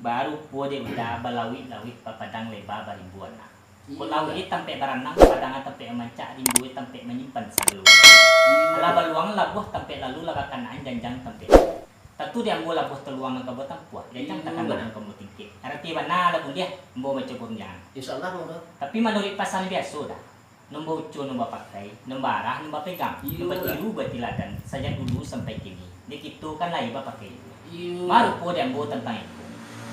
baru po dia udah balawit-lawit papadang lebar barimbuan na. Kulawit tampe baranang padangan tampe manca rimbuit tampe menyimpan saluang. Ala baluang labuh tampe lalu lagakanaan janjang tampe. Tentu dia ambo labuh teluang ng kabutang puat. Janjang takkan badang kamu tingkit. Arti mana labuh dia ambo macam jangan. Insyaallah mo. Tapi menurut pasan biasa dah. Nombor ucu nombor pakai, nombor arah, nombor pegang, nombor tiru bertiladan saja dulu sampai kini. Dia gitu kan lain pakai. Baru po dia ambo tentang itu.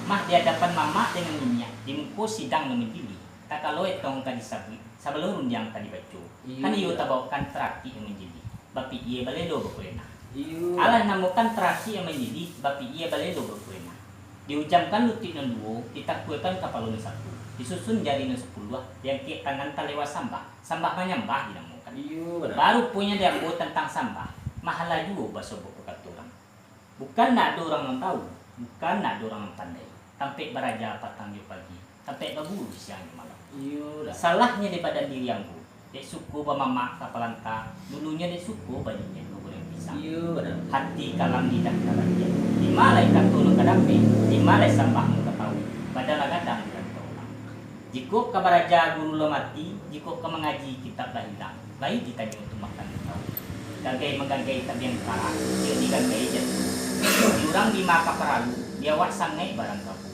Mah dia dapat mama dengan minyak di muka sidang memendili. Tak kalau etong tadi sebelum yang tadi baca. Kan iyo tabawakan teraki yang menjadi. Bapi ia balelo berkuena. Alah namukan teraki yang menjadi. Bapi ia balelo berkuena. Diucapkan lutik nan duo, ditakuikan kapal nun satu. Disusun jari nun 10 yang kek tangan talewa sambah. Sambah menyambah dinamukan. Baru punya dia buat tentang sambah. Mahala juga bahasa buku katuran. Bukan nak ada orang yang tahu. Bukan nak ada orang yang pandai. Sampai beraja patang di pagi, sampai berburu siang di malam. Salahnya daripada diri yang bu, dek suku bamama kapalanta, dulunya dek suku bajunya yang pisang. Hati kalam lidah kalam dia. Di malai katulung kadampe, di malai sambahmu ketahu, badala gadang dan taulang. Jika kabaraja guru lo mati, jika mengaji kitab lah hilang, baik ditanya untuk makan tahu. Gagai menggagai tabiang parah, dia digagai jatuh. Diurang di maka peralu, dia wak sangai barang kapung.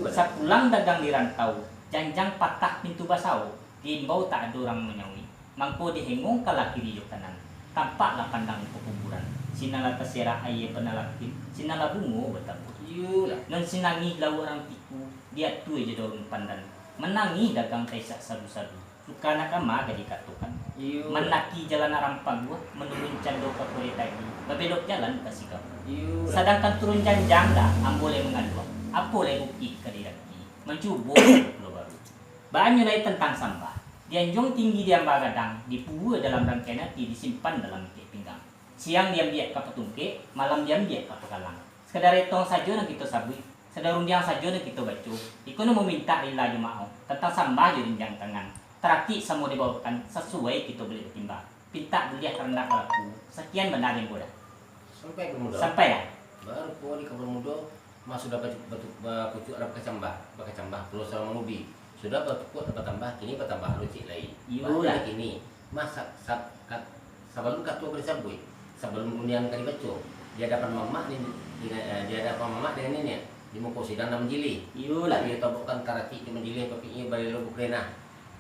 Sepulang dagang di rantau, janjang patah pintu basau, diimbau tak ada orang menyawi. Mangko dihengong kalah kiri kanan, tampaklah pandang pekuburan. Sinala terserah ayah penalakin, sinala bungo bertabur. Non sinangi lau orang tiku, dia tu aja daun pandan. Menangi dagang taisak sadu-sadu, suka nak ama gadi katukan. Menaki jalan rampang gua, menurun cando ke kore tadi, berbelok jalan kasih kamu. Sedangkan turun janjang dah, ambole mengaduak. Apa lagi bukti ke diri mencuba pulau baru. Banyak lagi tentang sampah. Dianjung tinggi dia bagadang, dipuwe dalam rangkaian nanti disimpan dalam pinggang. Siang diam biak ke petungke, malam diam biak ke pekalang. Sekedar etong saja nak kita sabui, sedar undiang saja nak kita baca. Ikono meminta rila jemaah tentang sampah jadi jang tangan. Teraki semua dibawakan sesuai kita boleh timbang. Pinta dilihat rendah laku. Sekian benar yang mudah. Sampai ke muda. Sampai dah. Baru po di kapal muda. Mas sudah kucuk ada kecambah pulau sama menubi sudah bertukut dapat tambah kini bertambah lucik lain baru kini mas sebelum katu bersabui sebelum undian kali baca dia dapat mama dengan ini di muka sidang dan menjili dia tabukan tarati di menjili papinya balelo bukrena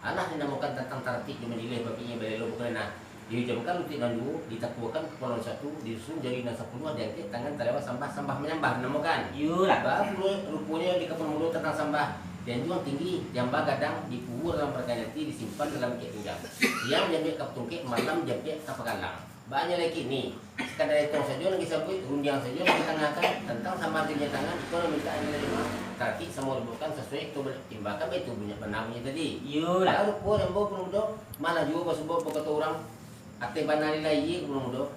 anak dinamukan tentang tarati di menjili papinya balelo bukrena diucapkan untuk nandu ditakuakan kepala satu disusun jadi nasa puluh ada yang tangan terlewat sampah menyambah menemukan baru rupanya di kapal mulut tentang sampah dan juga tinggi jambah gadang dikubur dalam perkanati disimpan dalam kek pinggang siang jambi kap tungkek malam jambi kap pekalang banyak lagi nih sekadar itu saja lagi sabut rundiang saja kita tengahkan tentang sama artinya tangan itu minta ini lima tapi semua bukan sesuai itu timbakan itu punya penamanya tadi baru pun yang bawa penuh malah juga sebab kata orang aktif banari lagi belum do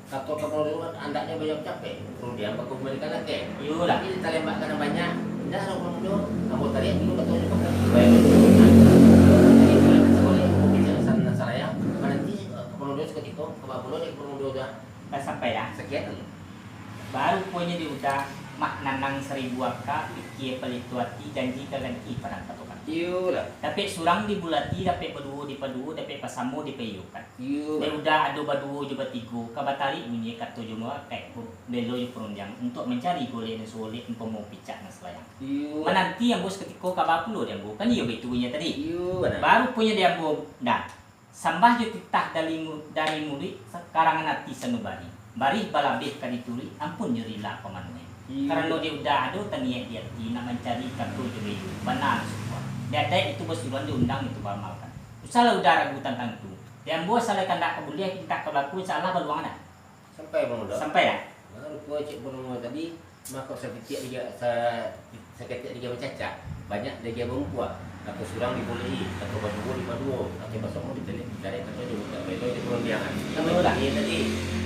atau kalau andaknya banyak capek perlu dia bakal kembalikan lagi tapi ditembak karena banyak dah belum do kamu tadi itu katanya pakai sana saya nanti kalau do seketika kalau dia perlu do dah sampai dah sekian baru punya di udah mak nanang 1000 angka ikie pelituati janji kaganti pada patokan tapi surang di bulati tapi berdua di padu tapi pasamu di peyukan dan udah ada berdua juga tiga kabatari bunyi kata cuma kayak belo yang perunjang untuk mencari golek dan sulit untuk mau picak dan selayang menanti yang bos ketika kabapulo dia bu kan iya betunya tadi baru punya dia bu dah sambah jo titah dari murid sekarang nanti sanubari bari balabeh kadituri ampun nyerila pemanuhe karena dia udah ada taniak dia nak mencari kata juga benar semua dadai itu bersuruhan diundang itu beramalkan. Salah udah ragu tentang itu. Yang buat salah kandak kebulian kita kelaku salah beruang dah. Sampai belum dah. Sampai dah. Baru gua cek belum tadi maka seketik dia bercacak banyak dia berempuan atau surang dibolehi atau baju dipadu atau besok mau ditelik dari kata dia buka belo di perundiangan. Sampai dah tadi.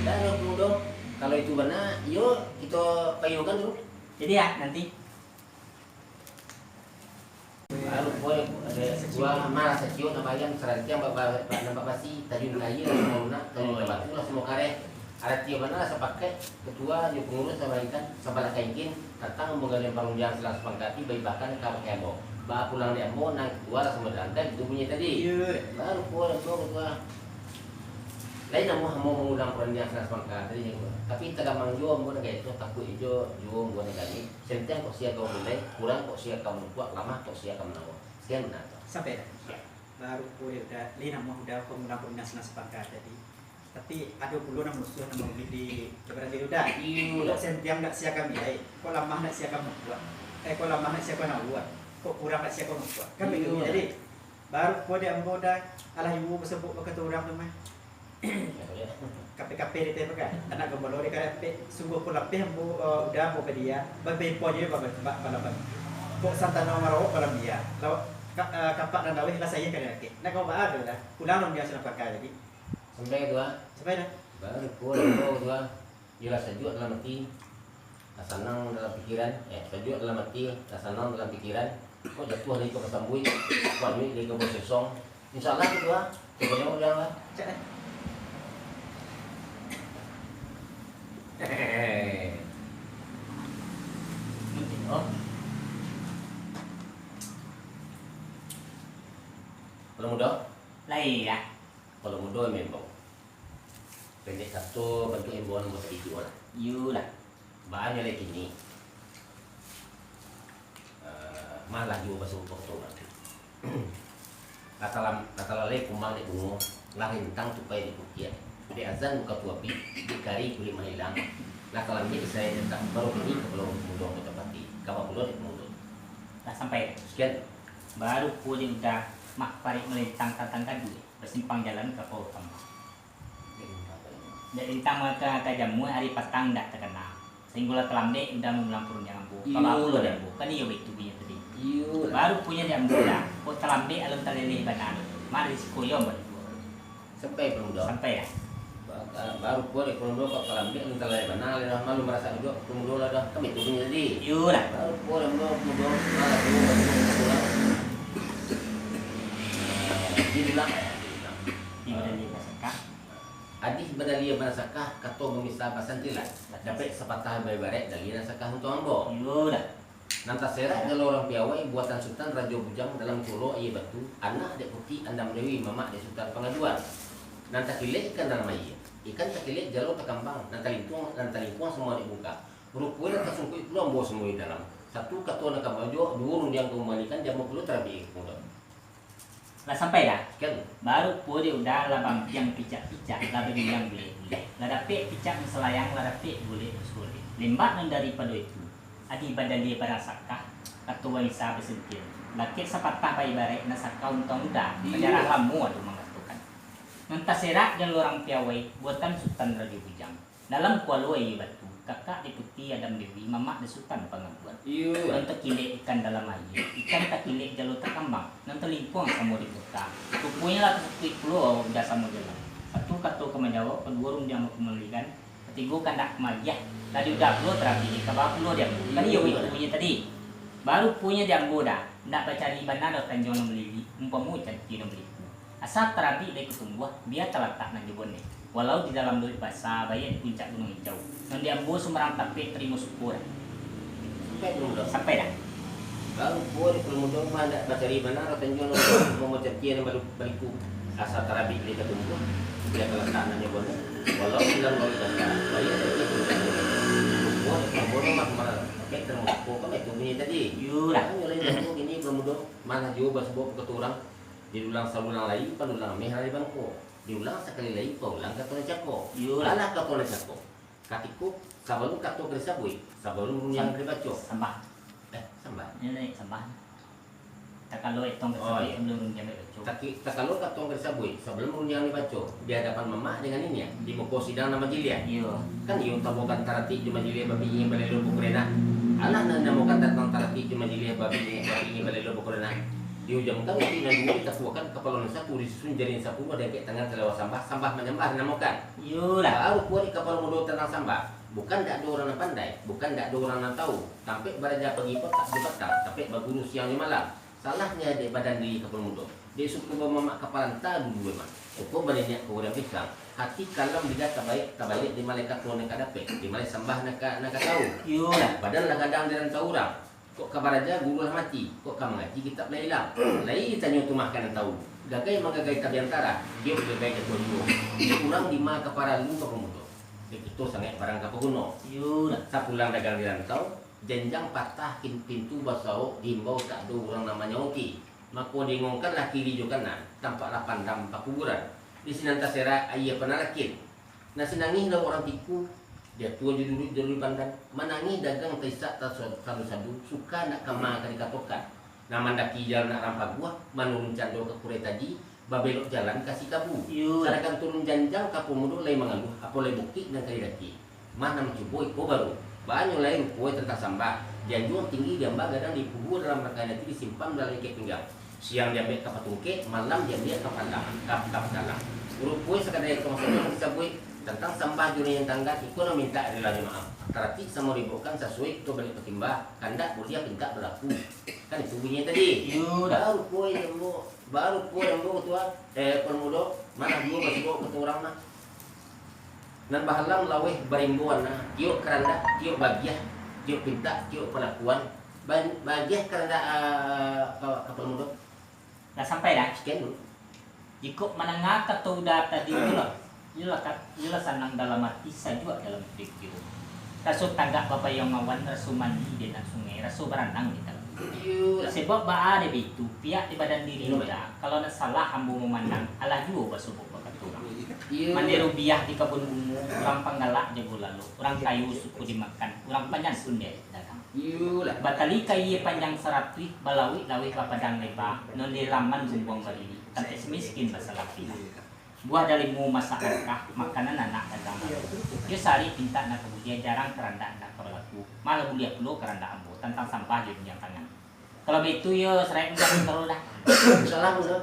Dan kalau itu benar, yuk kita payungkan dulu. Jadi ya nanti baru boy ada gua malah sekiu namanya serangkaian nampak basi tajun kayu semua nak tajun batu lah semua kare ada tiap mana sepakai ketua di pengurus sama ikan sama kaingin datang menggali pangunjang selang sepangkati bayi bahkan kau kemo bah pulang dia mau nang keluar sama lantai itu bunyi tadi baru pulang keluar lain mau mengundang pangunjang selang sepangkati tapi tak gampang jual mau kayak itu takut jual mau negari senteng kok sia kau mulai kurang kok sia kau kuat lama kok sia kau menawa sekian benar sampai dah baru boleh udah lina mau udah pengundang selang sepangkati tadi tapi ada puluh nama musuh nama di berarti udah kok sentiam nak siakan bilai kok lama nak siakan buat kok lama nak siakan nak buat kok kurang nak siakan buat kan begitu jadi baru kode ambo dah alah ibu bersebut berkata orang tu mah KPKP di tempat kan anak gembala di KPKP sungguh pun lebih ambo udah ambo ke dia bagai poinnya balapan kok santana marau balam dia lalu kapak dan dawih lah saya kan lagi nak kau ada lah pulang dong dia sudah pakai jadi sampai dua dah baru pulang dua jelas sejuk dalam hati senang dalam pikiran sejuk dalam hati senang dalam pikiran kok jatuh dari ke pesambui kok duit dari ke bosesong insyaallah kedua pokoknya udah lah kalau mudah lain lah kalau mudah memang pendek satu bentuk imbauan buat video lah lah banyak lagi ni malah juga pasal foto nanti kata lalai kumang di bungo larintang tupai di bukian di azan buka tuapi di kari kulit menilang nakalam ini saya tentang baru ini ke pulau mudah ke tempati kapal pulau di mulut lah sampai sekian baru pulih udah mak parik melintang tangkan dulu bersimpang jalan ke Pohon dari tang ke jamu hari petang tak terkenal sehingga kelam dek udah mengulang purun yang ambu kalau aku lo dah bu kan iya itu punya tadi baru punya dia ambu dah kok kelam dek alam terleleh badan mari sekoyo baru sampai pemuda sampai ya baru boleh pemuda kok kelam dek alam terleleh badan malu merasa juga pemuda dah kami itu punya tadi lah baru boleh pemuda malah pemuda diulang di badan dia sekah Adih badalia banasakah kato memisah basantilan dapat sepatah bayi-barek dari nasakah untuk ambo lah nanti serak kalau orang piawai buatan Sultan Raja Bujang dalam pulau iya batu anak dek putih andam dewi mama dek Sultan Pengaduan nanti kilik ikan dalam air ikan tak kilik jalur terkambang nanti lingkuang semua dibuka berupui nanti sungkuit pulau ambo semua di dalam satu kato nak baju dua yang kembalikan jamu pulau terapi kemudian lah sampai dah kan baru pulih udah labang yang picak-picak labang yang boleh lah dapet picak selayang lah dapet boleh sulit lembak daripada itu adi badan dia barasakah atau wanita bersentil lakit sepatah bayi barek nasakah untung udah penjara lamu atau mengatakan nanti serak dan orang piawai buatan Sultan Raja Bujang dalam kualoi batu kakak diputi Adam Dewi mama di Sultan Pengaduan nanti kilik ikan dalam air ikan tak kilik jalur terkambang nanti lingkuang sama di kota tupunya lah kesukuit pulau udah sama jalan satu kata kemenjawab kedua rum yang kemelikan ketiga kandak kemaliah tadi udah pulau terapi kabah pulau dia kan iya punya tadi baru punya dia boda nak bacari benar atau tanjung melili umpamu cantik beli asal terapi dari ketumbuh biar terletak nak jebonnya walau di dalam duit basah bayi di puncak gunung hijau dan di ambo Semarang tapi terima syukur sampai dah baru boleh pemuda mana bacari benar atau tanjung mau cantik baru baliku asal terapi dari ketumbuh biar terletak nak jebonnya walau bilang kalau tidak bayi ada itu boleh mak mana oke terus kok itu bunyi tadi lah nyoleh jago gini pemuda mana juga sebab keturang diulang salulang lagi panulang meh hari bangko diulang sekali lagi paulang katone cako alah katone cako katiku sabalun kato kerja bui sabalun yang kerja sambah sambah ini sambah tak kalau itu belum jamai baca tak kalau kato kerja bui sebelum yang dibaca di hadapan mama dengan ini ya di muka sidang nama jilia kan iyo tabokan tarati cuma jilia babi yang balelo bukrena alah namukan datang tarati cuma jilia babi yang balelo bukrena di ujung tang itu nanti kita buatkan kapal satu disusun jadiin 10 ada kayak tengah kelewat sampah menyembah namakan lah baru buat di kapal muda tentang sampah bukan tidak ada orang yang pandai bukan tidak ada orang yang tahu sampai beraja pagi tak di petang sampai berguru siang di malam salahnya di badan di kapal mudo dia suku memamak kapalan dulu memang uko banyak ko orang pisang hati kalam dia tabalik di malaikat lo nak dapat di malaikat sembah nak tahu Yun. badan lah kadang dia tahu orang kok kabar aja guru lah mati kok kamu ngaji kitab lah hilang lai tanya tu makan tahu gagai magagai tabiantara dia gagai ketua dulu kurang 5 kapara lu kapal mudo itu sangat barang kapal kuno Yun. sapulang dagang di rantau jenjang patah pintu basau diimbau tak ada orang namanya Oki maka dingongkanlah kiri juga kanan tampaklah pandang pak kuburan di sini tasera ayah pernah lakin nah sinangi lah orang tiku dia tua dulu pandan menangi dagang taisak sadu suka nak kama kali katokan nah mandaki jalan nak rampak gua menurun cando ke kure tadi babelok jalan kasih kabu Yun. sarakan turun janjang kapomudo lay mengaluh apa lay bukti dan kali daki mana mencuboy ko baru banyak lain kue tentang sampah janjung tinggi gambar kadang dikubur dalam rangkaian itu disimpan dalam ikat pinggang siang dia ambil kapal tungke malam dia ambil kapal dalam urut kue sekadar itu maksudnya bisa kue tentang sampah dunia yang tangga itu minta adalah maaf terarti sama ribukan sesuai itu balik petimbah kandak dia minta berlaku kan itu bunyinya tadi Yun. baru kue yang ketua permudo mana dulu masih bawa ketua orang mah nan bahalang laweh barimbuan nah kiok keranda kiok bagiah kiok pinta kiok pelakuan bagiah keranda kapal mudo Dah sampai dah. sekian dulu Ikut menengah atau data di dulu. Yula sanang dalam hati saya juga dalam hidup itu. Rasul tanggap bapak yang mawan rasul mandi di sungai rasul berenang di dalam. Sebab ada itu pihak di badan diri kita. Kalau nak salah ambu memandang Allah juga basubuk bakat orang. Mandi rubiah di kebun bungu, orang panggalak jago lalu, orang kayu suku dimakan, orang panjang pun dia dagang. Batali kayu panjang 100 balawi lawi padang lebar, non di laman bumbung berdiri, tanpa semiskin masalah pila. Buah dari mu masakan makanan anak dagang. Dia sari pinta nak kemudian jarang keranda nak berlaku, malah bulia perlu keranda ambo tentang sampah di tangan. Kalau begitu ya serai enggak terus dah. salah mudo